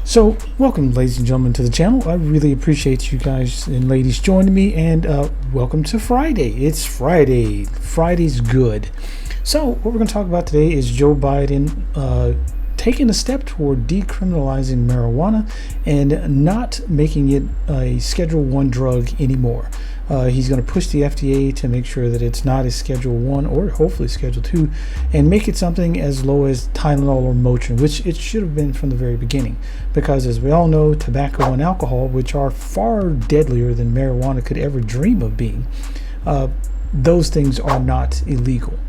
So, welcome ladies and gentlemen to the channel. I really appreciate you guys and ladies joining me, and welcome to Friday. It's Friday. Friday's good. So, what we're going to talk about today is Joe Biden taking a step toward decriminalizing marijuana and not making it a Schedule I drug anymore. He's going to push the FDA to make sure that it's not a Schedule I or hopefully Schedule II, and make it something as low as Tylenol or Motrin, which it should have been from the very beginning. Because as we all know, tobacco and alcohol, which are far deadlier than marijuana could ever dream of being, those things are not illegal.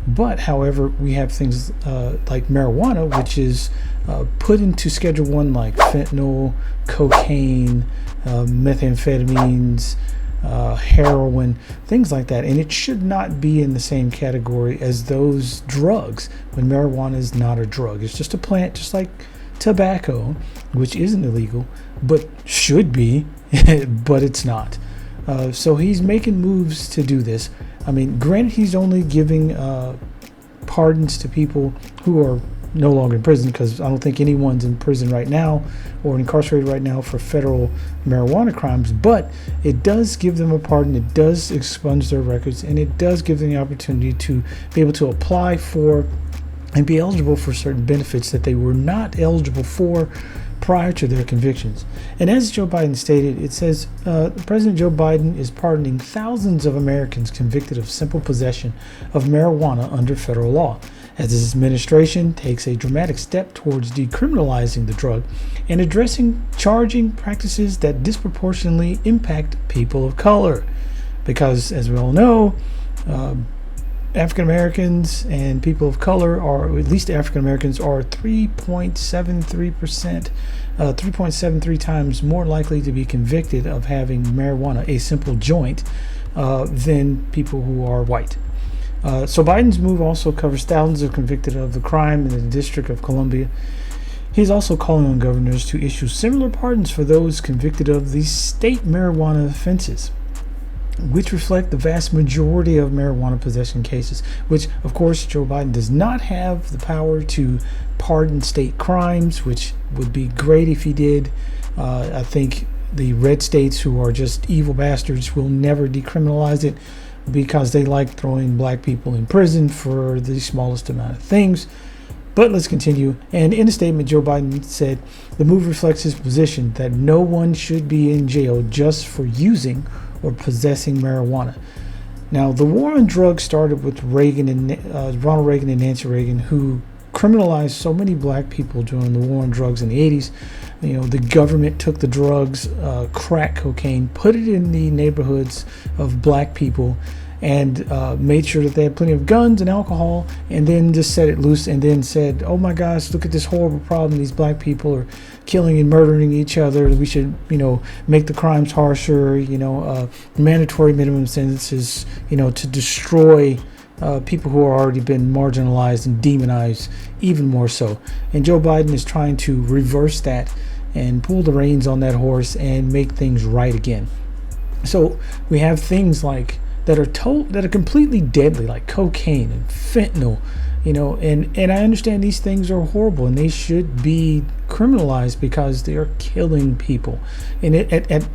But however, we have things like marijuana, which is put into Schedule I, like fentanyl, cocaine, methamphetamines, heroin, things like that, and it should not be in the same category as those drugs when marijuana is not a drug. It's just a plant, just like tobacco, which isn't illegal but should be, but it's not. So he's making moves to do this. I mean, granted, he's only giving pardons to people who are no longer in prison, because I don't think anyone's in prison right now or incarcerated right now for federal marijuana crimes, but it does give them a pardon, it does expunge their records, and it does give them the opportunity to be able to apply for and be eligible for certain benefits that they were not eligible for prior to their convictions. And as Joe Biden stated, it says President Joe Biden is pardoning thousands of Americans convicted of simple possession of marijuana under federal law, as his administration takes a dramatic step towards decriminalizing the drug and addressing charging practices that disproportionately impact people of color. Because, as we all know, African Americans and people of color, or at least African Americans, are 3.73 times more likely to be convicted of having marijuana, a simple joint, than people who are white. So Biden's move also covers thousands of convicted of the crime in the District of Columbia. He's also calling on governors to issue similar pardons for those convicted of these state marijuana offenses, which reflect the vast majority of marijuana possession cases, which of course Joe Biden does not have the power to pardon state crimes, which would be great if he did. I think the red states, who are just evil bastards, will never decriminalize it because they like throwing black people in prison for the smallest amount of things. But let's continue. And in a statement, Joe Biden said the move reflects his position that no one should be in jail just for using or possessing marijuana. Now, the war on drugs started with Ronald Reagan and Nancy Reagan, who criminalized so many black people during the war on drugs in the 80s. You know, the government took the drugs, crack cocaine, put it in the neighborhoods of black people, and made sure that they had plenty of guns and alcohol, and then just set it loose, and then said, oh my gosh, look at this horrible problem. These black people are killing and murdering each other. We should, make the crimes harsher, mandatory minimum sentences, to destroy people who are already been marginalized and demonized even more so. And Joe Biden is trying to reverse that and pull the reins on that horse and make things right again. So we have things like that are completely deadly, like cocaine and fentanyl, and I understand these things are horrible and they should be criminalized because they are killing people. And at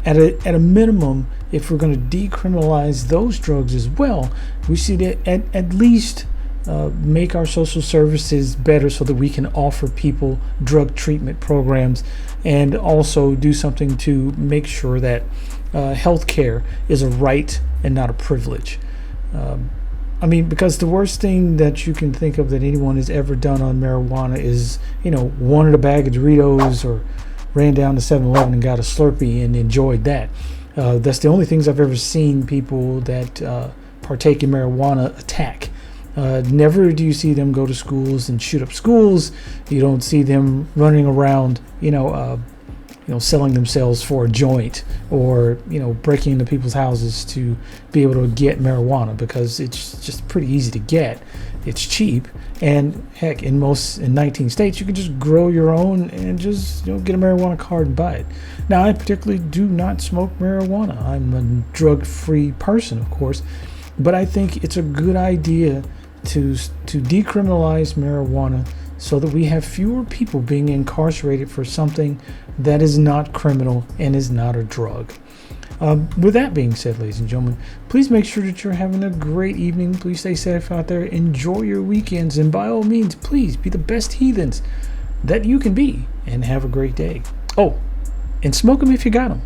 a minimum, if we're going to decriminalize those drugs as well, we should at least make our social services better so that we can offer people drug treatment programs, and also do something to make sure that health care is a right and not a privilege. Because the worst thing that you can think of that anyone has ever done on marijuana is, wanted a bag of Doritos or ran down to 7-Eleven and got a Slurpee and enjoyed that. That's the only things I've ever seen people that partake in marijuana attack. Never do you see them go to schools and shoot up schools. You don't see them running around, selling themselves for a joint, or breaking into people's houses to be able to get marijuana, because it's just pretty easy to get. it's cheap, and heck, in 19 states, you can just grow your own and just get a marijuana card and buy it. Now, I particularly do not smoke marijuana. I'm a drug-free person, of course, but I think it's a good idea to decriminalize marijuana so that we have fewer people being incarcerated for something that is not criminal and is not a drug. With that being said, ladies and gentlemen, please make sure that you're having a great evening. Please stay safe out there. Enjoy your weekends. And by all means, please be the best heathens that you can be and have a great day. Oh, and smoke them if you got them.